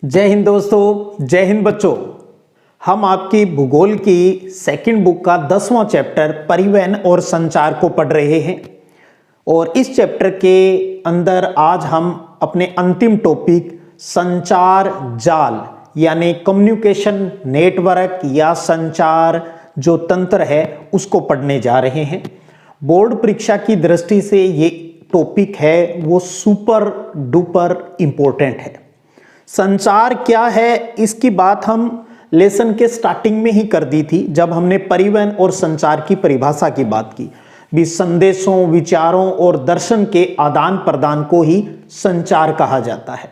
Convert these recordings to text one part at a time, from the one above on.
जय हिंद दोस्तों, जय हिंद बच्चों। हम आपकी भूगोल की सेकंड बुक का 10वां चैप्टर परिवहन और संचार को पढ़ रहे हैं और इस चैप्टर के अंदर आज हम अपने अंतिम टॉपिक संचार जाल यानी कम्युनिकेशन नेटवर्क या संचार जो तंत्र है उसको पढ़ने जा रहे हैं। बोर्ड परीक्षा की दृष्टि से ये टॉपिक है वो सुपर डुपर इम्पोर्टेंट है। संचार क्या है इसकी बात हम लेसन के स्टार्टिंग में ही कर दी थी जब हमने परिवहन और संचार की परिभाषा की बात की। भी संदेशों, विचारों और दर्शन के आदान प्रदान को ही संचार कहा जाता है।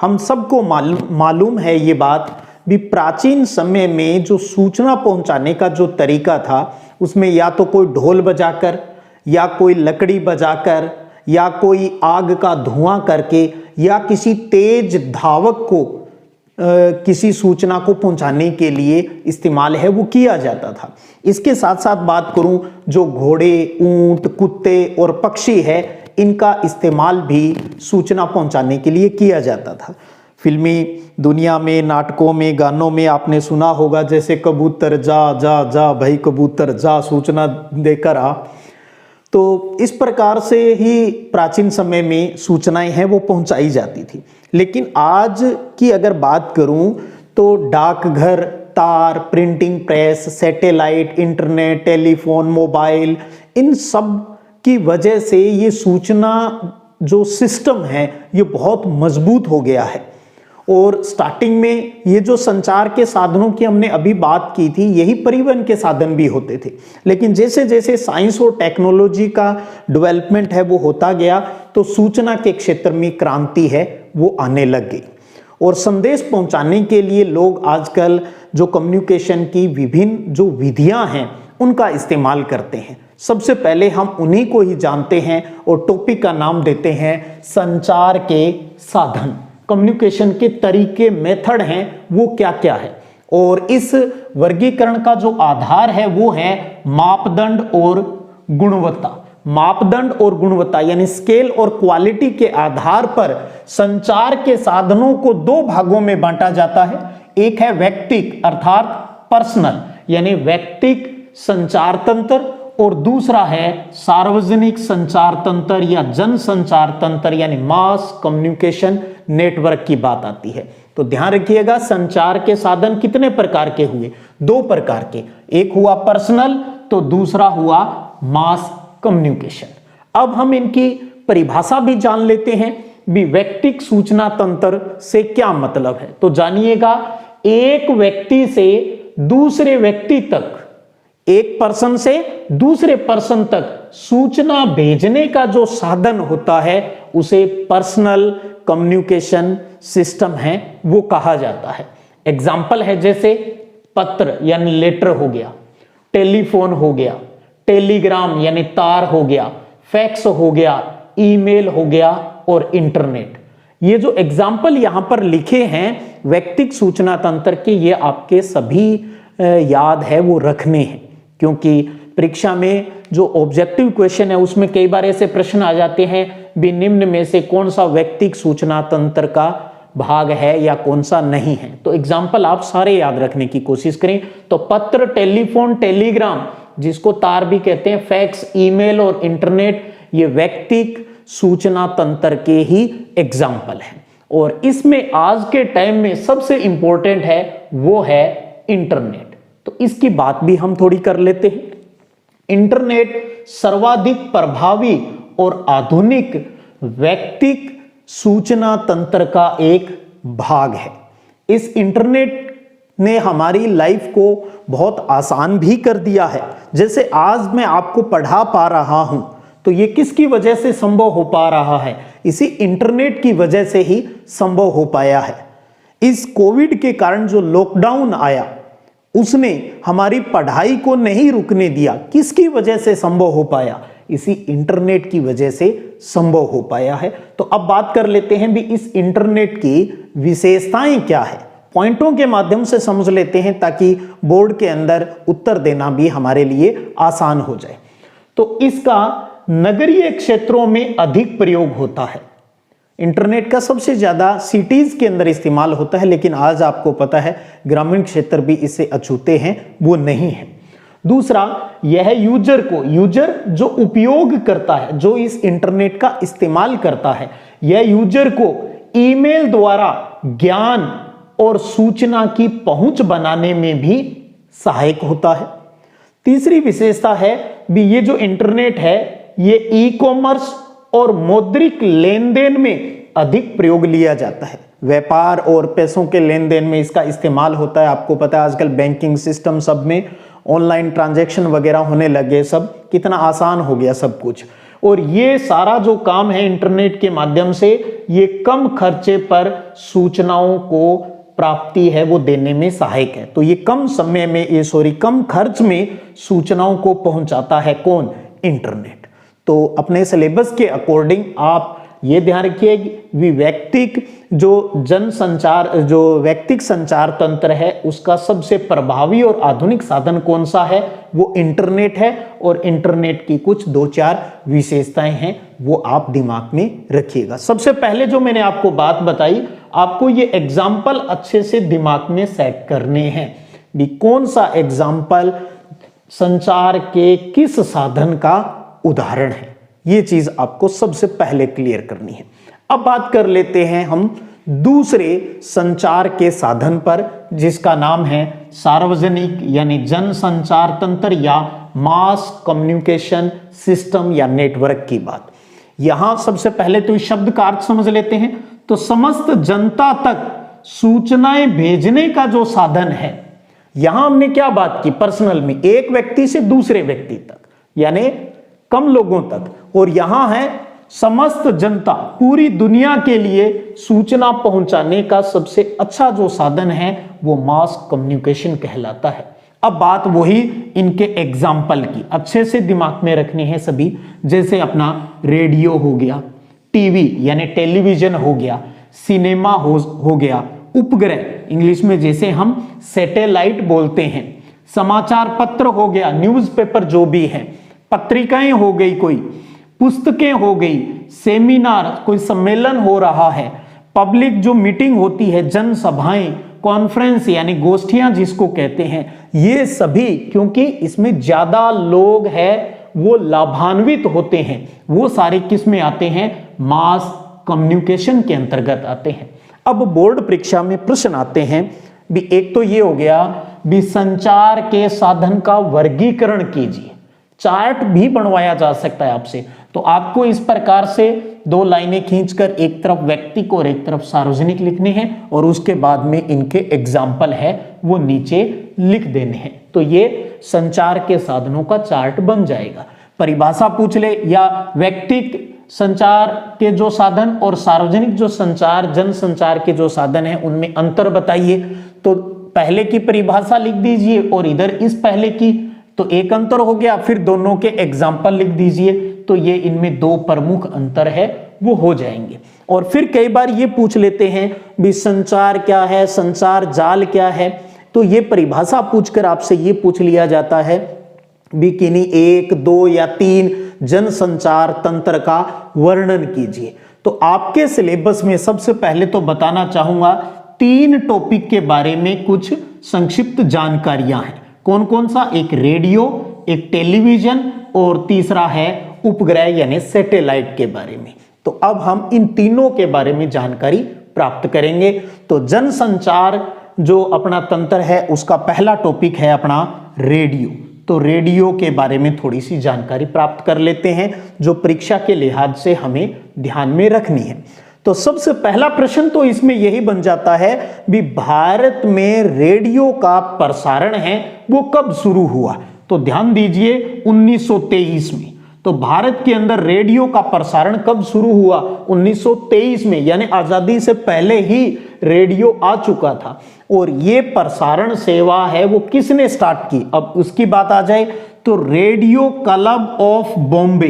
हम सबको मालूम है ये बात भी प्राचीन समय में जो सूचना पहुंचाने का जो तरीका था उसमें या तो कोई ढोल बजाकर या कोई लकड़ी बजाकर या कोई आग का धुआं करके या किसी तेज धावक को किसी सूचना को पहुंचाने के लिए इस्तेमाल है वो किया जाता था। इसके साथ साथ बात करूं जो घोड़े, ऊंट, कुत्ते और पक्षी है इनका इस्तेमाल भी सूचना पहुंचाने के लिए किया जाता था। फिल्मी दुनिया में, नाटकों में, गानों में आपने सुना होगा जैसे कबूतर जा जा जा भाई कबूतर जा सूचना देकर आ। तो इस प्रकार से ही प्राचीन समय में सूचनाएं हैं वो पहुंचाई जाती थी। लेकिन आज की अगर बात करूं तो डाकघर, तार, printing press, satellite, internet, telephone, mobile, इन सब की वजह से ये सूचना जो सिस्टम है ये बहुत मजबूत हो गया है। और स्टार्टिंग में ये जो संचार के साधनों की हमने अभी बात की थी यही परिवहन के साधन भी होते थे। लेकिन जैसे जैसे साइंस और टेक्नोलॉजी का डेवलपमेंट है वो होता गया तो सूचना के क्षेत्र में क्रांति है वो आने लग गई। और संदेश पहुंचाने के लिए लोग आजकल जो कम्युनिकेशन की विभिन्न जो विधियां हैं उनका इस्तेमाल करते हैं। सबसे पहले हम उन्हीं को ही जानते हैं और टॉपिक का नाम देते हैं संचार के साधन। कम्युनिकेशन के तरीके, मेथड हैं वो क्या क्या है। और इस वर्गीकरण का जो आधार है वो है मापदंड और गुणवत्ता। मापदंड और गुणवत्ता यानी स्केल और क्वालिटी के आधार पर संचार के साधनों को दो भागों में बांटा जाता है। एक है व्यक्तिक अर्थात पर्सनल यानी व्यक्तिक संचार तंत्र और दूसरा है सार्वजनिक संचार तंत्र या जन संचार तंत्र यानी मास कम्युनिकेशन नेटवर्क की बात आती है। तो ध्यान रखिएगा संचार के साधन कितने प्रकार के हुए? दो प्रकार के, एक हुआ पर्सनल तो दूसरा हुआ मास कम्युनिकेशन। अब हम इनकी परिभाषा भी जान लेते हैं भी व्यक्तिक सूचना तंत्र से क्या मतलब है। तो जानिएगा एक व्यक्ति से दूसरे व्यक्ति तक, एक पर्सन से दूसरे पर्सन तक सूचना भेजने का जो साधन होता है उसे पर्सनल कम्युनिकेशन सिस्टम है वो कहा जाता है। एग्जाम्पल है जैसे पत्र यानी लेटर हो गया, टेलीफोन हो गया, टेलीग्राम यानी तार हो गया, फैक्स हो गया, ईमेल हो गया और इंटरनेट। ये जो एग्जाम्पल यहां पर लिखे हैं व्यक्तिक सूचना तंत्र के, ये आपके सभी याद है वो रखने हैं क्योंकि परीक्षा में जो ऑब्जेक्टिव क्वेश्चन है उसमें कई बार ऐसे प्रश्न आ जाते हैं भी निम्न में से कौन सा व्यक्तिक सूचना तंत्र का भाग है या कौन सा नहीं है। तो एग्जाम्पल आप सारे याद रखने की कोशिश करें। तो पत्र, टेलीफोन, टेलीग्राम जिसको तार भी कहते हैं, फैक्स, ईमेल और इंटरनेट ये व्यक्तिक सूचना तंत्र के ही एग्जाम्पल हैं। और इसमें आज के टाइम में सबसे इंपॉर्टेंट है वो है इंटरनेट। तो इसकी बात भी हम थोड़ी कर लेते हैं। इंटरनेट सर्वाधिक प्रभावी और आधुनिक व्यक्तिक सूचना तंत्र का एक भाग है। इस इंटरनेट ने हमारी लाइफ को बहुत आसान भी कर दिया है। जैसे आज मैं आपको पढ़ा पा रहा हूं तो ये किसकी वजह से संभव हो पा रहा है? इसी इंटरनेट की वजह से ही संभव हो पाया है। इस कोविड के कारण जो लॉकडाउन आया उसने हमारी पढ़ाई को नहीं रुकने दिया। किसकी वजह से संभव हो पाया? इसी इंटरनेट की वजह से संभव हो पाया है। तो अब बात कर लेते हैं भी इस इंटरनेट की विशेषताएं क्या है। पॉइंटों के माध्यम से समझ लेते हैं ताकि बोर्ड के अंदर उत्तर देना भी हमारे लिए आसान हो जाए। तो इसका नगरीय क्षेत्रों में अधिक प्रयोग होता है। इंटरनेट का सबसे ज़्यादा सिटीज़ के अंदर इस्तेमाल होता है, लेकिन आज आपको पता है ग्रामीण क्षेत्र भी इससे अछूते हैं, वो नहीं है। दूसरा, यह यूजर को, यूजर जो उपयोग करता है, जो इस इंटरनेट का इस्तेमाल करता है, यह यूजर को ईमेल द्वारा ज्ञान और सूचना की पहुंच बनाने में भी सहायक होता है। तीसरी विशेषता है भी ये जो इंटरनेट है ये ई कॉमर्स और मौद्रिक लेन देन में अधिक प्रयोग लिया जाता है। व्यापार और पैसों के लेन देन में इसका इस्तेमाल होता है। आपको पता है आजकल बैंकिंग सिस्टम सब में ऑनलाइन ट्रांजैक्शन वगैरह होने लगे, सब कितना आसान हो गया सब कुछ। और ये सारा जो काम है इंटरनेट के माध्यम से ये कम खर्चे पर सूचनाओं को प्राप्ति है वो देने में सहायक है। तो ये कम समय में, ये कम खर्च में सूचनाओं को पहुंचाता है कौन? इंटरनेट। तो अपने सिलेबस के अकॉर्डिंग आप ये ध्यान रखिए कि व्यक्तिक जो व्यक्तिक संचार तंत्र है उसका सबसे प्रभावी और आधुनिक साधन कौन सा है? वो इंटरनेट है। और इंटरनेट की कुछ 2-4 विशेषताएं हैं वो आप दिमाग में रखिएगा। सबसे पहले जो मैंने आपको बात बताई, आपको ये एग्जाम्पल अच्छे से दिमाग में सेट करने हैं भी कौन सा एग्जाम्पल संचार के किस साधन का उदाहरण है, ये चीज आपको सबसे पहले क्लियर करनी है। अब बात कर लेते हैं हम दूसरे संचार के साधन पर, जिसका नाम है सार्वजनिक यानी जन संचार तंत्र या मास कम्युनिकेशन सिस्टम या नेटवर्क की बात। यहां सबसे पहले तो इस शब्द का अर्थ समझ लेते हैं। तो समस्त जनता तक सूचनाएं भेजने का जो साधन है, यहां हमने क्या बात की? पर्सनल में, एक व्यक्ति से दूसरे व्यक्ति तक, यानी कम लोगों तक। और यहां है समस्त जनता, पूरी दुनिया के लिए सूचना पहुंचाने का सबसे अच्छा जो साधन है वो मास कम्युनिकेशन कहलाता है। अब बात वही इनके एग्जाम्पल की अच्छे से दिमाग में रखनी है सभी। जैसे अपना रेडियो हो गया, टीवी यानी टेलीविजन हो गया, सिनेमा हो गया, उपग्रह इंग्लिश में जैसे हम सैटेलाइट बोलते हैं, समाचार पत्र हो गया, न्यूज़पेपर जो भी है, पत्रिकाएं हो गई, कोई पुस्तकें हो गई, सेमिनार, कोई सम्मेलन हो रहा है, पब्लिक जो मीटिंग होती है, जनसभाएं, कॉन्फ्रेंस यानी गोष्ठियां जिसको कहते हैं, ये सभी क्योंकि इसमें ज्यादा लोग हैं वो लाभान्वित होते हैं, वो सारे किस में आते हैं? मास कम्युनिकेशन के अंतर्गत आते हैं। अब बोर्ड परीक्षा में प्रश्न आते हैं भी, एक तो ये हो गया भी संचार के साधन का वर्गीकरण कीजिए। चार्ट भी बनवाया जा सकता है आपसे। तो आपको इस प्रकार से 2 लाइनें खींचकर एक तरफ व्यक्तिक और एक तरफ सार्वजनिक लिखने हैं और उसके बाद में इनके एग्जाम्पल है वो नीचे लिख देने हैं। तो ये संचार के साधनों का चार्ट बन जाएगा। परिभाषा पूछ ले या व्यक्तिक संचार के जो साधन और सार्वजनिक जो संचार, जन संचार के जो साधन है उनमें अंतर बताइए। तो पहले की परिभाषा लिख दीजिए और इधर इस पहले की, तो एक अंतर हो गया। फिर दोनों के एग्जाम्पल लिख दीजिए, तो ये इनमें 2 प्रमुख अंतर है वो हो जाएंगे। और फिर कई बार ये पूछ लेते हैं भी संचार क्या है, संचार जाल क्या है। तो ये परिभाषा पूछकर आपसे ये पूछ लिया जाता है भी किन्हीं 1, 2 या 3 जन संचार तंत्र का वर्णन कीजिए। तो आपके सिलेबस में सबसे पहले तो बताना चाहूंगा 3 टॉपिक के बारे में कुछ संक्षिप्त जानकारियां हैं। कौन कौन सा? एक रेडियो, एक टेलीविजन और तीसरा है उपग्रह यानी सैटेलाइट के बारे में। तो अब हम इन तीनों के बारे में जानकारी प्राप्त करेंगे। तो जनसंचार जो अपना तंत्र है उसका पहला टॉपिक है अपना रेडियो। तो रेडियो के बारे में थोड़ी सी जानकारी प्राप्त कर लेते हैं जो परीक्षा के लिहाज से हमें ध्यान में रखनी है। तो सबसे पहला प्रश्न तो इसमें यही बन जाता है भी भारत में रेडियो का प्रसारण है वो कब शुरू हुआ? तो ध्यान दीजिए 1923 में। तो भारत के अंदर रेडियो का प्रसारण कब शुरू हुआ? 1923 में, यानी आजादी से पहले ही रेडियो आ चुका था। और ये प्रसारण सेवा है वो किसने स्टार्ट की? अब उसकी बात आ जाए तो radio club of Bombay,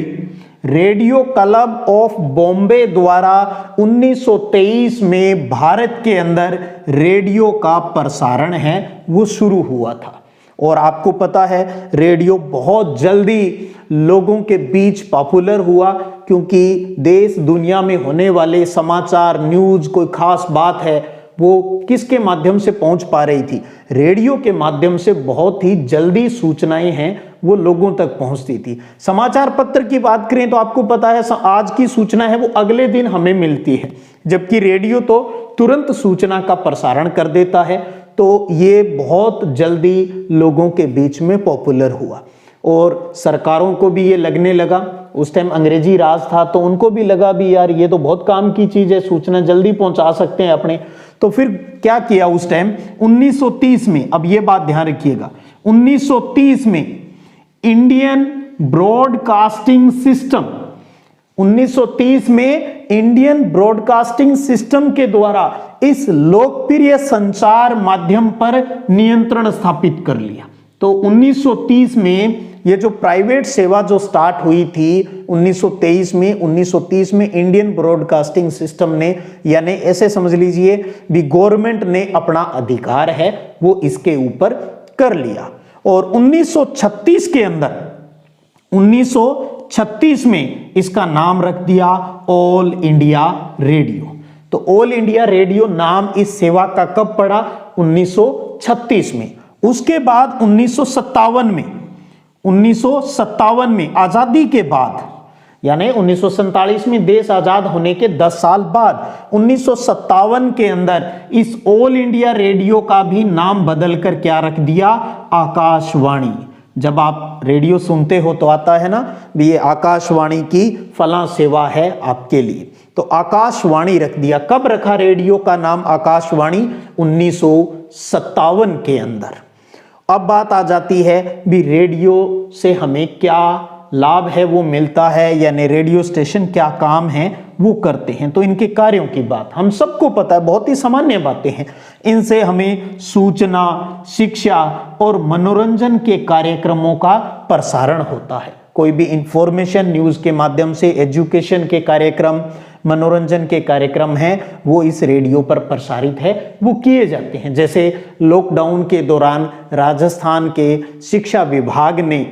radio club of Bombay द्वारा 1923 में भारत के अंदर रेडियो का प्रसारण है वो शुरू हुआ था। और आपको पता है रेडियो बहुत जल्दी लोगों के बीच पॉपुलर हुआ क्योंकि देश दुनिया में होने वाले समाचार, न्यूज, कोई खास बात है, वो किसके माध्यम से पहुंच पा रही थी? रेडियो के माध्यम से बहुत ही जल्दी सूचनाएं हैं वो लोगों तक पहुंचती थी। समाचार पत्र की बात करें तो आपको पता है आज की सूचना है वो अगले दिन हमें मिलती है, जबकि रेडियो तो तुरंत सूचना का प्रसारण कर देता है। तो ये बहुत जल्दी लोगों के बीच में पॉपुलर हुआ और सरकारों को भी ये लगने लगा। उस टाइम अंग्रेजी राज था तो उनको भी लगा भी यार ये तो बहुत काम की चीज है, सूचना जल्दी पहुंचा सकते हैं अपने। तो फिर क्या किया उस टाइम 1930 में, अब ये बात ध्यान रखिएगा, 1930 में इंडियन ब्रॉडकास्टिंग सिस्टम, 1930 में इंडियन ब्रॉडकास्टिंग सिस्टम के द्वारा इस लोकप्रिय संचार माध्यम पर नियंत्रण स्थापित कर लिया। तो 1930 में ये जो प्राइवेट सेवा जो स्टार्ट हुई थी 1930 में इंडियन ब्रॉडकास्टिंग सिस्टम ने, यानी ऐसे समझ लीजिए भी गवर्नमेंट ने अपना अधिकार है वो इसके ऊपर कर लिया। और 1936 के अंदर 1936 में इसका नाम रख दिया ऑल इंडिया रेडियो। तो ऑल इंडिया रेडियो नाम इस सेवा का कब पड़ा? 1936 में। उसके बाद 1957 में आजादी के बाद, यानी 1947 में देश आजाद होने के 10 साल बाद 1957 के अंदर इस ऑल इंडिया रेडियो का भी नाम बदलकर क्या रख दिया? आकाशवाणी। जब आप रेडियो सुनते हो तो आता है ना भी ये आकाशवाणी की फलां सेवा है आपके लिए, तो आकाशवाणी रख दिया। कब रखा रेडियो का नाम आकाशवाणी? 1957 के अंदर। अब बात आ जाती है भी रेडियो से हमें क्या लाभ है वो मिलता है, यानी रेडियो स्टेशन क्या काम है वो करते हैं। तो इनके कार्यों की बात हम सबको पता है, बहुत ही सामान्य बातें हैं। इनसे हमें सूचना, शिक्षा और मनोरंजन के कार्यक्रमों का प्रसारण होता है। कोई भी इंफॉर्मेशन न्यूज के माध्यम से, एजुकेशन के कार्यक्रम, मनोरंजन के कार्यक्रम हैं वो इस रेडियो पर प्रसारित है, वो किए जाते हैं। जैसे लॉकडाउन के दौरान राजस्थान के शिक्षा विभाग ने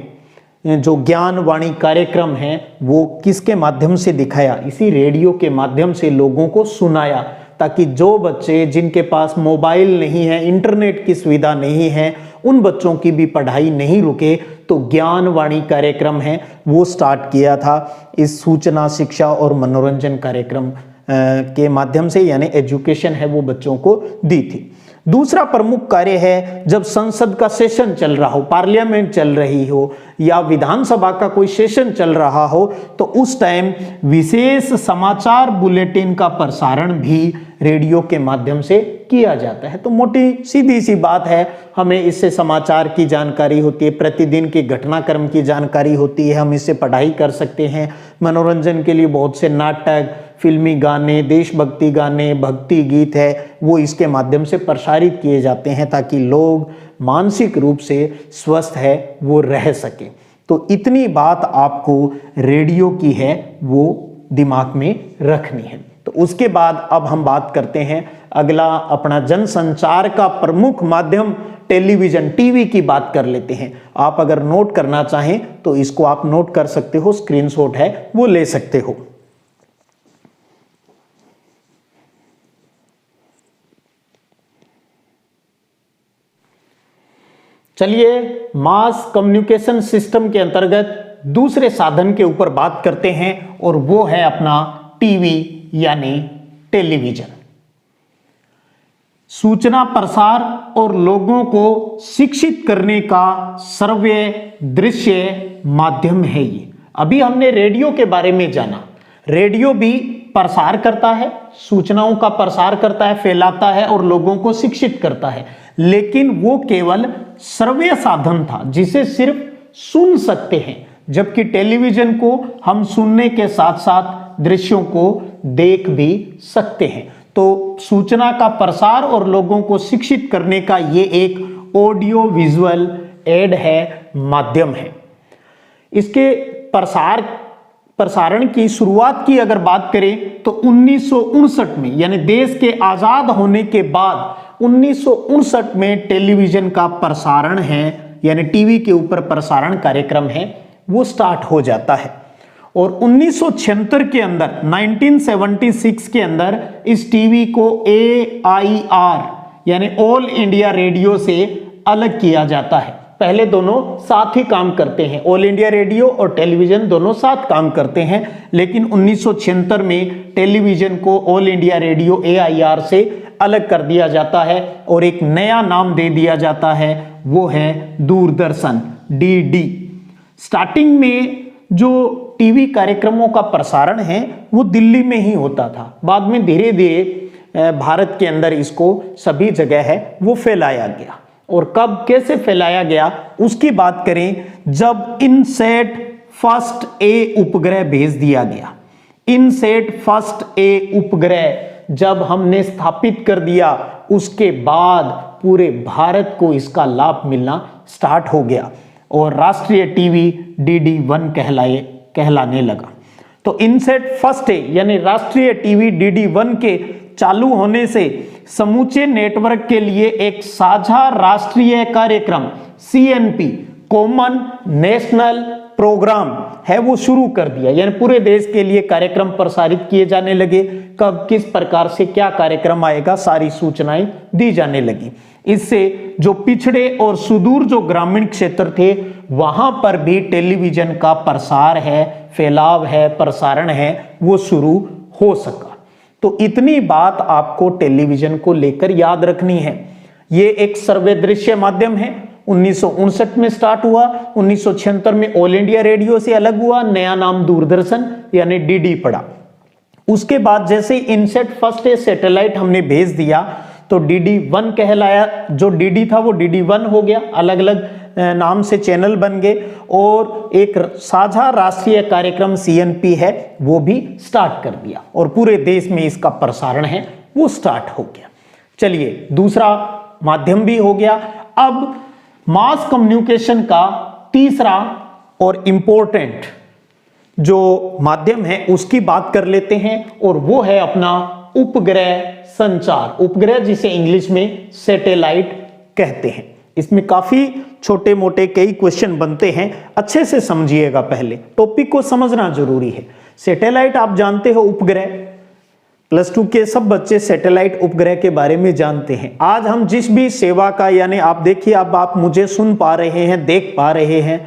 जो ज्ञानवाणी कार्यक्रम है वो किसके माध्यम से दिखाया? इसी रेडियो के माध्यम से लोगों को सुनाया, ताकि जो बच्चे जिनके पास मोबाइल नहीं है, इंटरनेट की सुविधा नहीं है, उन बच्चों की भी पढ़ाई नहीं रुके। तो ज्ञानवाणी कार्यक्रम है वो स्टार्ट किया था इस सूचना, शिक्षा और मनोरंजन कार्यक्रम के माध्यम से, यानी एजुकेशन है वो बच्चों को दी थी। दूसरा प्रमुख कार्य है जब संसद का सेशन चल रहा हो, पार्लियामेंट चल रही हो या विधानसभा का कोई सेशन चल रहा हो, तो उस टाइम विशेष समाचार बुलेटिन का प्रसारण भी रेडियो के माध्यम से किया जाता है। तो मोटी सीधी सी बात है, हमें इससे समाचार की जानकारी होती है, प्रतिदिन के घटनाक्रम की जानकारी होती है, हम इससे पढ़ाई कर सकते हैं। मनोरंजन के लिए बहुत से नाटक, फिल्मी गाने, देशभक्ति गाने, भक्ति गीत है वो इसके माध्यम से प्रसारित किए जाते हैं, ताकि लोग मानसिक रूप से स्वस्थ है वो रह सके। तो इतनी बात आपको रेडियो की है वो दिमाग में रखनी है। तो उसके बाद अब हम बात करते हैं अगला, अपना जनसंचार का प्रमुख माध्यम टेलीविजन, टीवी की बात कर लेते हैं। आप अगर नोट करना चाहें तो इसको आप नोट कर सकते हो, स्क्रीनशॉट है वो ले सकते हो। चलिए मास कम्युनिकेशन सिस्टम के अंतर्गत दूसरे साधन के ऊपर बात करते हैं और वो है अपना टीवी यानी टेलीविजन। सूचना प्रसार और लोगों को शिक्षित करने का सर्वव्य दृश्य माध्यम है ये। अभी हमने रेडियो के बारे में जाना, रेडियो भी प्रसार करता है, सूचनाओं का प्रसार करता है, फैलाता है और लोगों को शिक्षित करता है, लेकिन वो केवल श्रव्य साधन था जिसे सिर्फ सुन सकते हैं, जबकि टेलीविजन को हम सुनने के साथ साथ दृश्यों को देख भी सकते हैं। तो सूचना का प्रसार और लोगों को शिक्षित करने का ये एक ऑडियो विजुअल एड है, माध्यम है। इसके प्रसारण की शुरुआत की अगर बात करें तो 1959 में, यानी देश के आजाद होने के बाद 1959 में टेलीविजन का प्रसारण है, यानी टीवी के ऊपर प्रसारण कार्यक्रम है वो स्टार्ट हो जाता है। और 1976 के अंदर 1976 के अंदर इस टीवी को AIR यानी ऑल इंडिया रेडियो से अलग किया जाता है। पहले दोनों साथ ही काम करते हैं, ऑल इंडिया रेडियो और टेलीविजन दोनों साथ काम करते हैं, लेकिन 1976 में टेलीविजन को ऑल इंडिया रेडियो AIR से अलग कर दिया जाता है और एक नया नाम दे दिया जाता है, वो है दूरदर्शन DD। स्टार्टिंग में जो टीवी कार्यक्रमों का प्रसारण है वो दिल्ली में ही होता था, बाद में धीरे धीरे भारत के अंदर इसको सभी जगह है वो फैलाया गया। और कब कैसे फैलाया गया उसकी बात करें, जब इनसेट फर्स्ट A उपग्रह भेज दिया गया। इनसेट फर्स्ट A उपग्रह जब हमने स्थापित कर दिया, उसके बाद पूरे भारत को इसका लाभ मिलना स्टार्ट हो गया और राष्ट्रीय टीवी DD1 कहलाने लगा। तो इनसेट फर्स्ट ए यानी राष्ट्रीय टीवी DD1 के चालू होने से समूचे नेटवर्क के लिए एक साझा राष्ट्रीय कार्यक्रम CNP कॉमन नेशनल प्रोग्राम है वो शुरू कर दिया, यानी पूरे देश के लिए कार्यक्रम प्रसारित किए जाने लगे। कब किस प्रकार से क्या कार्यक्रम आएगा सारी सूचनाएं दी जाने लगी। इससे जो पिछड़े और सुदूर जो ग्रामीण क्षेत्र थे वहां पर भी टेलीविजन का प्रसार है, फैलाव है, प्रसारण है वो शुरू हो सका। तो इतनी बात आपको टेलीविजन को लेकर याद रखनी है। ये एक सर्वे दृश्य माध्यम है, 1959 में स्टार्ट हुआ, 1976 में ऑल इंडिया रेडियो से अलग हुआ, नया नाम दूरदर्शन यानी DD पड़ा। उसके बाद जैसे इनसेट फर्स्ट ए सैटेलाइट हमने भेज दिया तो DD1 कहलाया, जो DD था वो DD1 हो गया, अलग अलग नाम से चैनल बन गए और एक साझा राष्ट्रीय कार्यक्रम CNP है वो भी स्टार्ट कर दिया और पूरे देश में इसका प्रसारण है वो स्टार्ट हो गया। चलिए दूसरा माध्यम भी हो गया। अब मास कम्युनिकेशन का तीसरा और इंपॉर्टेंट जो माध्यम है उसकी बात कर लेते हैं और वो है अपना उपग्रह संचार। उपग्रह जिसे इंग्लिश में सैटेलाइट कहते हैं। इसमें काफी छोटे मोटे कई क्वेश्चन बनते हैं, अच्छे से समझिएगा, पहले टॉपिक को समझना जरूरी है। सैटेलाइट आप जानते हो उपग्रह, +2 के सब बच्चे सैटेलाइट उपग्रह के बारे में जानते हैं। आज हम जिस भी सेवा का, यानी आप देखिए अब आप मुझे सुन पा रहे हैं, देख पा रहे हैं,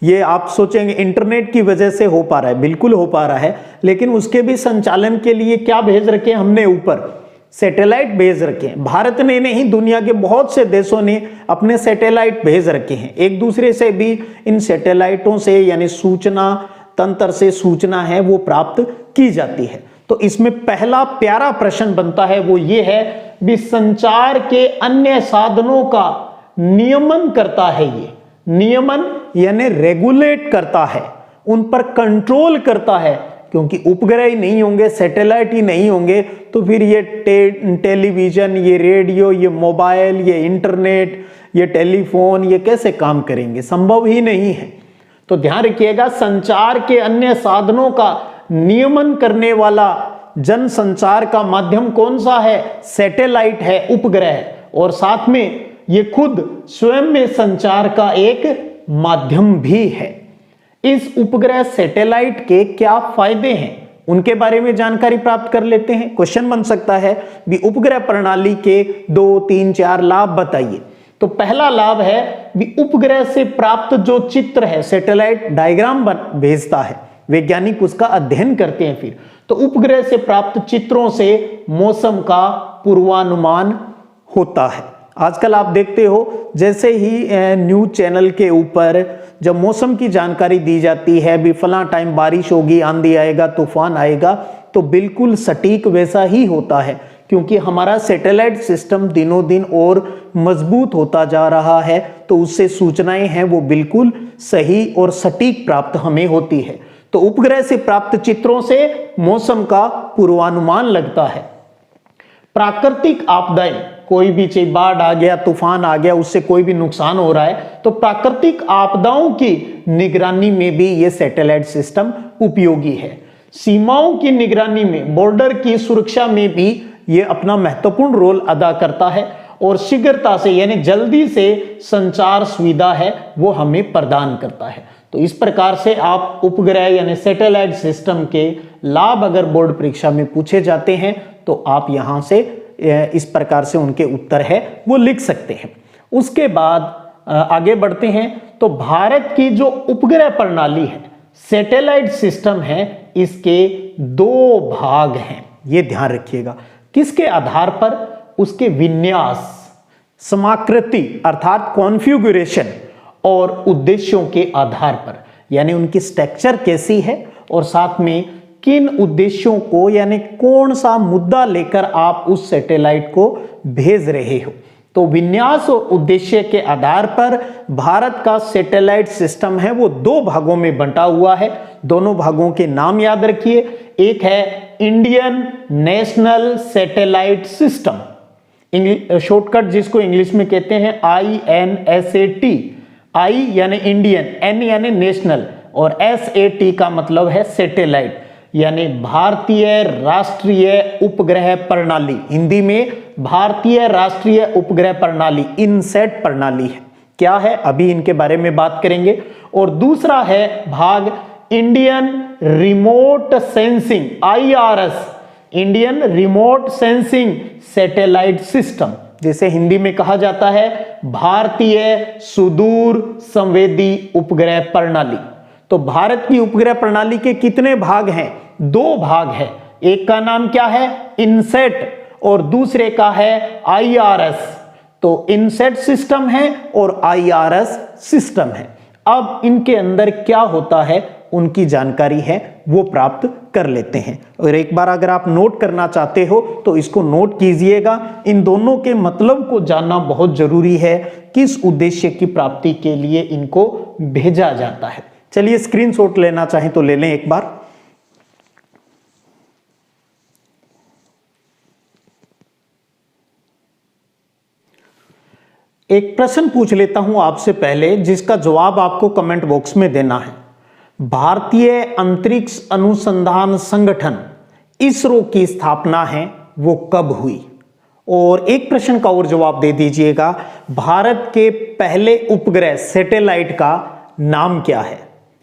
ये आप सोचेंगे इंटरनेट की वजह से हो पा रहा है, बिल्कुल हो पा रहा है, लेकिन उसके भी संचालन के लिए क्या भेज रखे हमने ऊपर, सैटेलाइट भेज रखे हैं। भारत ने नहीं, दुनिया के बहुत से देशों ने अपने सैटेलाइट भेज रखे हैं। एक दूसरे से भी इन सैटेलाइटों से यानी सूचना तंत्र से सूचना है वो प्राप्त की जाती है। तो इसमें पहला प्यारा प्रश्न बनता है वो ये है भी संचार के अन्य साधनों का नियमन करता है। ये नियमन यानी रेगुलेट करता है, उन पर कंट्रोल करता है, क्योंकि उपग्रह ही नहीं होंगे, सैटेलाइट ही नहीं होंगे तो फिर ये टेलीविजन, ये रेडियो, ये मोबाइल, ये इंटरनेट, ये टेलीफोन, ये कैसे काम करेंगे, संभव ही नहीं है। तो ध्यान रखिएगा, संचार के अन्य साधनों का नियमन करने वाला जनसंचार का माध्यम कौन सा है, सैटेलाइट है, उपग्रह, और साथ में ये खुद स्वयं में संचार का एक माध्यम भी है। इस उपग्रह सैटेलाइट के क्या फायदे हैं उनके बारे में जानकारी प्राप्त कर लेते हैं। क्वेश्चन बन सकता है भी उपग्रह प्रणाली के 2, 3, 4 लाभ बताइए। तो पहला लाभ है भी उपग्रह से प्राप्त जो चित्र है, सैटेलाइट डायग्राम भेजता है, वैज्ञानिक उसका अध्ययन करते हैं। फिर तो उपग्रह से प्राप्त चित्रों से मौसम का पूर्वानुमान होता है। आजकल आप देखते हो जैसे ही न्यूज चैनल के ऊपर जब मौसम की जानकारी दी जाती है भी फलां टाइम बारिश होगी, आंधी आएगा, तूफान आएगा, तो बिल्कुल सटीक वैसा ही होता है, क्योंकि हमारा सैटेलाइट सिस्टम दिनों दिन और मजबूत होता जा रहा है। तो उससे सूचनाएं हैं वो बिल्कुल सही और सटीक प्राप्त हमें होती है। तो उपग्रह से प्राप्त चित्रों से मौसम का पूर्वानुमान लगता है। प्राकृतिक आपदाएं, कोई भी चाहे बाढ़ आ गया, तूफान आ गया, उससे कोई भी नुकसान हो रहा है, तो प्राकृतिक आपदाओं की निगरानी में भी ये सैटेलाइट सिस्टम उपयोगी है। सीमाओं की निगरानी में, बॉर्डर की सुरक्षा में भी ये अपना महत्वपूर्ण रोल अदा करता है और शीघ्रता से यानी जल्दी से संचार सुविधा है वो हमें प्रदान करता है। तो इस प्रकार से आप उपग्रह यानी सैटेलाइट सिस्टम के लाभ अगर बोर्ड परीक्षा में पूछे जाते हैं तो आप यहां से इस प्रकार से उनके उत्तर है वो लिख सकते हैं। उसके बाद आगे बढ़ते हैं। तो भारत की जो उपग्रह प्रणाली है, सैटेलाइट सिस्टम है, इसके दो भाग हैं, ये ध्यान रखिएगा। किसके आधार पर? उसके विन्यास, समाकृति अर्थात कॉन्फ़िगरेशन और उद्देश्यों के आधार पर, यानी उनकी स्ट्रक्चर कैसी है और साथ में किन उद्देश्यों को यानी कौन सा मुद्दा लेकर आप उस सैटेलाइट को भेज रहे हो। तो विन्यास और उद्देश्य के आधार पर भारत का सैटेलाइट सिस्टम है वो दो भागों में बंटा हुआ है। दोनों भागों के नाम याद रखिए। एक है Indian national satellite system, shortcut जिसको इंग्लिश में कहते हैं INSAT। आई यानी इंडियन, एन यानी नेशनल और SAT का मतलब है सैटेलाइट, यानी भारतीय राष्ट्रीय उपग्रह प्रणाली। हिंदी में भारतीय राष्ट्रीय उपग्रह प्रणाली, इनसैट प्रणाली है। क्या है अभी इनके बारे में बात करेंगे। और दूसरा है भाग Indian remote sensing, IRS, Indian remote sensing satellite system, जिसे हिंदी में कहा जाता है भारतीय सुदूर संवेदी उपग्रह प्रणाली। तो भारत की उपग्रह प्रणाली के कितने भाग हैं? दो भाग है। एक का नाम क्या है? इनसेट और दूसरे का है IRS। तो इनसेट सिस्टम है और IRS सिस्टम है। अब इनके अंदर क्या होता है उनकी जानकारी है वो प्राप्त कर लेते हैं। और एक बार अगर आप नोट करना चाहते हो तो इसको नोट कीजिएगा। इन दोनों के मतलब को जानना बहुत जरूरी है, किस उद्देश्य की प्राप्ति के लिए इनको भेजा जाता है। चलिए स्क्रीनशॉट लेना चाहें तो ले लें एक बार। एक प्रश्न पूछ लेता हूं आपसे पहले, जिसका जवाब आपको कमेंट बॉक्स में देना है। भारतीय अंतरिक्ष अनुसंधान संगठन इसरो की स्थापना है वो कब हुई? और एक प्रश्न का और जवाब दे दीजिएगा, भारत के पहले उपग्रह सैटेलाइट का नाम क्या है?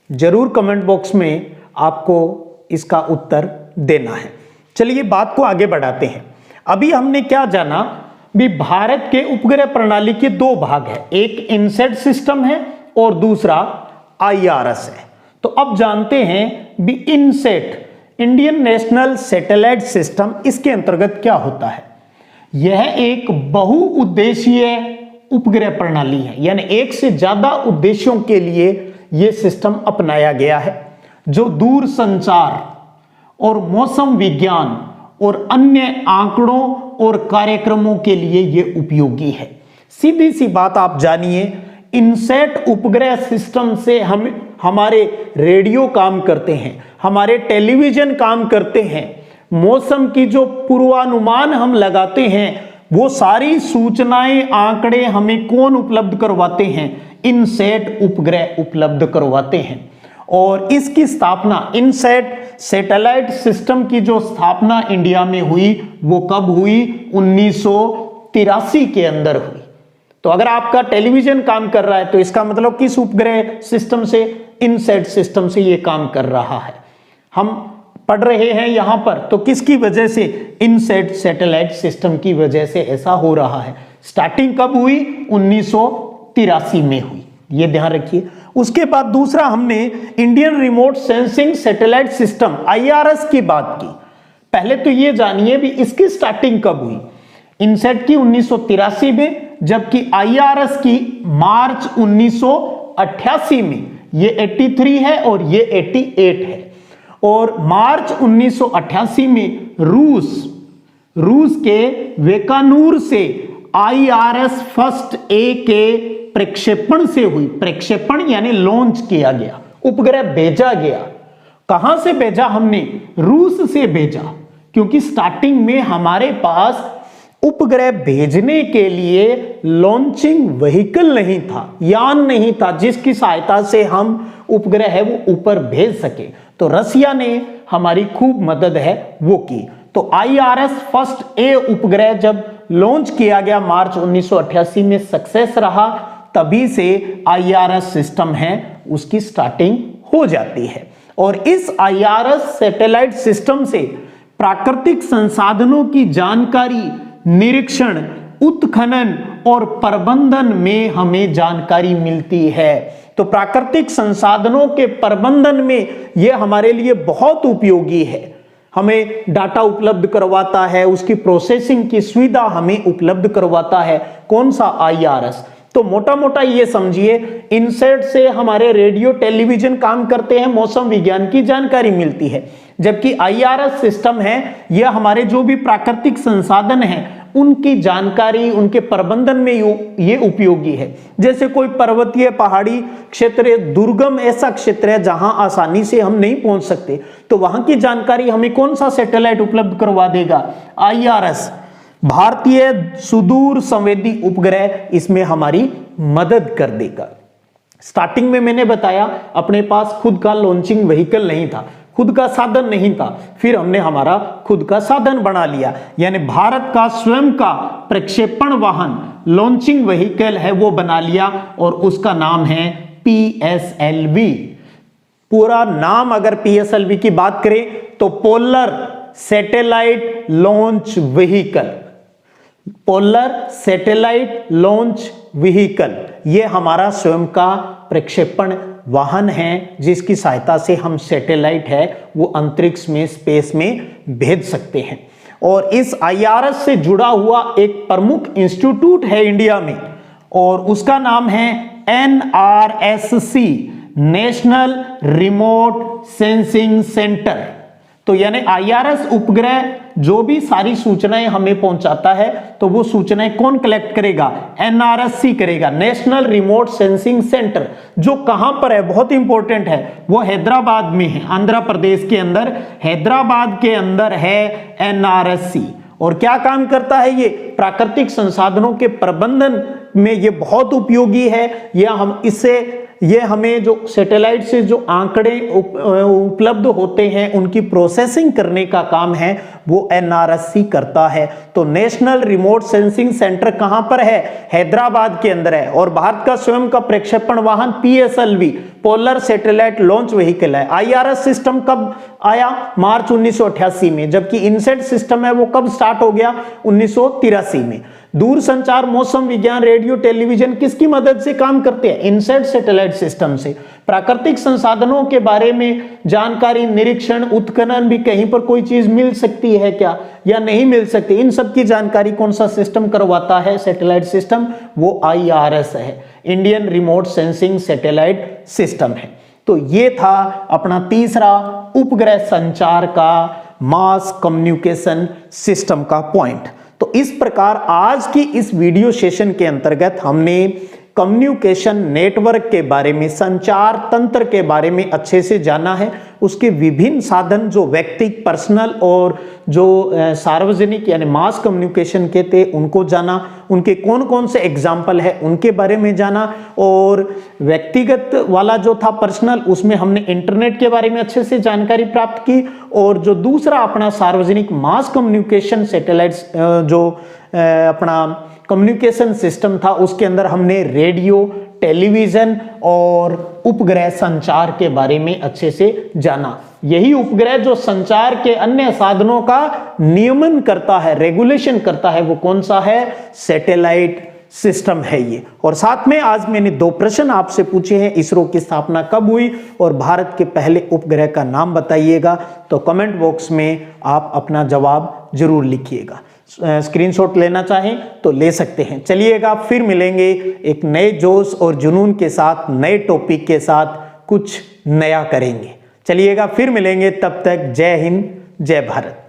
जरूर कमेंट बॉक्स में आपको इसका उत्तर देना है। चलिए बात को आगे बढ़ाते हैं। अभी हमने क्या जाना भी, भारत के उपग्रह प्रणाली के दो भाग है, एक इनसेट सिस्टम है और दूसरा IRS है। तो अब जानते हैं भी INSAT, Indian national satellite system, इसके अंतर्गत क्या होता है। यह एक बहुउद्देशीय उपग्रह प्रणाली है, यानी एक से ज्यादा उद्देश्यों के लिए यह सिस्टम अपनाया गया है, जो दूर संचार और मौसम विज्ञान और अन्य आंकड़ों और कार्यक्रमों के लिए यह उपयोगी है। सीधी सी बात आप जानिए, इनसेट उपग्रह सिस्टम से हम हमारे रेडियो काम करते हैं, हमारे टेलीविजन काम करते हैं, मौसम की जो पूर्वानुमान हम लगाते हैं वो सारी सूचनाएं, आंकड़े हमें कौन उपलब्ध करवाते हैं? इनसेट उपग्रह उपलब्ध करवाते हैं। और इसकी स्थापना, इनसेट सैटेलाइट सिस्टम की जो स्थापना इंडिया में हुई वो कब हुई? 1983 के अंदर हुई। तो अगर आपका टेलीविजन काम कर रहा है तो इसका मतलब किस उपग्रह सिस्टम से? इनसेट सिस्टम से ये काम कर रहा है। हम पढ़ रहे हैं यहां पर तो किसकी वजह से? इनसेट सैटेलाइट सिस्टम की वजह से ऐसा हो रहा है। स्टार्टिंग कब हुई? 1983 में हुई, ये ध्यान रखिए। उसके बाद दूसरा हमने Indian remote sensing satellite system IRS की बात की। पहले तो ये जानिए भी इसकी स्टार्टिंग कब हुई। इनसेट की 1983 में, जबकि IRS की मार्च 1988 में। ये 83 है और ये 88 है। और मार्च 1988 में रूस के वेकानूर से IRS फर्स्ट A के प्रक्षेपण से हुई। प्रक्षेपण यानी लॉन्च किया गया, उपग्रह भेजा गया। कहां से भेजा हमने? रूस से भेजा, क्योंकि स्टार्टिंग में हमारे पास उपग्रह भेजने के लिए लॉन्चिंग व्हीकल नहीं था, यान नहीं था जिसकी सहायता से हम उपग्रह है वो ऊपर भेज सके। तो रसिया ने हमारी खूब मदद है वो की। तो IRS फर्स्ट A उपग्रह जब लॉन्च किया गया मार्च 1988 में सक्सेस रहा, तभी से IRS सिस्टम है उसकी स्टार्टिंग हो जाती है। और इस IRS सैटेलाइट सिस्टम से प्राकृतिक संसाधनों की जानकारी, निरीक्षण, उत्खनन और प्रबंधन में हमें जानकारी मिलती है। तो प्राकृतिक संसाधनों के प्रबंधन में यह हमारे लिए बहुत उपयोगी है। हमें डाटा उपलब्ध करवाता है, उसकी प्रोसेसिंग की सुविधा हमें उपलब्ध करवाता है। कौन सा? IRS। तो मोटा मोटा ये समझिए, इनसेट से हमारे रेडियो टेलीविजन काम करते हैं, मौसम विज्ञान की जानकारी मिलती है, जबकि IRS सिस्टम है यह हमारे जो भी प्राकृतिक संसाधन हैं उनकी जानकारी, उनके प्रबंधन में ये उपयोगी है। जैसे कोई पर्वतीय पहाड़ी क्षेत्र, दुर्गम ऐसा क्षेत्र है जहां आसानी से हम नहीं पहुंच सकते, तो वहां की जानकारी हमें कौन सा सैटेलाइट उपलब्ध करवा देगा? IRS, भारतीय सुदूर संवेदी उपग्रह, इसमें हमारी मदद कर देगा। स्टार्टिंग में मैंने बताया अपने पास खुद का लॉन्चिंग व्हीकल नहीं था, खुद का साधन नहीं था, फिर हमने हमारा खुद का साधन बना लिया, यानी भारत का स्वयं का प्रक्षेपण वाहन, लॉन्चिंग व्हीकल है वो बना लिया और उसका नाम है PSLV। पूरा नाम अगर PSLV की बात करें तो polar satellite launch vehicle, polar satellite launch vehicle, ये हमारा स्वयं का प्रक्षेपण वाहन है जिसकी सहायता से हम सैटेलाइट है वो अंतरिक्ष में, स्पेस में भेज सकते हैं। और इस IRS से जुड़ा हुआ एक प्रमुख इंस्टीट्यूट है इंडिया में और उसका नाम है NRSC, national remote sensing centre. तो यानी IRS उपग्रह जो भी सारी सूचनाएं हमें पहुंचाता है तो वो सूचनाएं कौन कलेक्ट करेगा? NRSC करेगा, नेशनल रिमोट सेंसिंग सेंटर। जो कहां पर है, बहुत इंपॉर्टेंट है, वो हैदराबाद में है, आंध्र प्रदेश के अंदर हैदराबाद के अंदर है NRSC। और क्या काम करता है ये? प्राकृतिक संसाधनों के प्रबंधन में ये बहुत उपयोगी है। ये हमें जो सैटेलाइट से जो आंकड़े उपलब्ध होते हैं उनकी प्रोसेसिंग करने का काम है वो NRSC करता है। तो नेशनल रिमोट सेंसिंग सेंटर कहां पर है? हैदराबाद के अंदर है। और भारत का स्वयं का प्रक्षेपण वाहन PSLV, polar satellite launch vehicle है। IRS सिस्टम कब आया? मार्च 1988 में, जबकि इनसेट सिस्टम है वो कब स्टार्ट हो गया? 1983 में। दूर संचार, मौसम विज्ञान, रेडियो टेलीविजन किसकी मदद से काम करते हैं? इनसेट सैटेलाइट सिस्टम से। प्राकृतिक संसाधनों के बारे में जानकारी, निरीक्षण, उत्खनन भी कहीं पर कोई चीज मिल सकती है क्या या नहीं मिल सकती, इन सब की जानकारी कौन सा सिस्टम करवाता है? सैटेलाइट सिस्टम, वो IRS है, Indian remote sensing satellite system है। तो ये था अपना तीसरा उपग्रह संचार का मास कम्युनिकेशन सिस्टम का पॉइंट। तो इस प्रकार आज की इस वीडियो सेशन के अंतर्गत हमने कम्युनिकेशन नेटवर्क के बारे में, संचार तंत्र के बारे में अच्छे से जाना है। उसके विभिन्न साधन जो व्यक्तिगत, पर्सनल और जो सार्वजनिक यानी मास कम्युनिकेशन के थे उनको जाना, उनके कौन कौन से एग्जाम्पल है उनके बारे में जाना। और व्यक्तिगत वाला जो था पर्सनल, उसमें हमने इंटरनेट के बारे में अच्छे से जानकारी प्राप्त की। और जो दूसरा अपना सार्वजनिक मास कम्युनिकेशन सैटेलाइट्स जो अपना कम्युनिकेशन सिस्टम था उसके अंदर हमने रेडियो, टेलीविजन और उपग्रह संचार के बारे में अच्छे से जाना। यही उपग्रह जो संचार के अन्य साधनों का नियमन करता है, रेगुलेशन करता है, वो कौन सा है? सैटेलाइट सिस्टम है ये। और साथ में आज मैंने 2 प्रश्न आपसे पूछे हैं, इसरो की स्थापना कब हुई और भारत के पहले उपग्रह का नाम बताइएगा। तो कमेंट बॉक्स में आप अपना जवाब जरूर लिखिएगा। स्क्रीनशॉट लेना चाहें तो ले सकते हैं। चलिएगा फिर मिलेंगे एक नए जोश और जुनून के साथ, नए टॉपिक के साथ, कुछ नया करेंगे। चलिएगा फिर मिलेंगे, तब तक जय हिंद, जय भारत।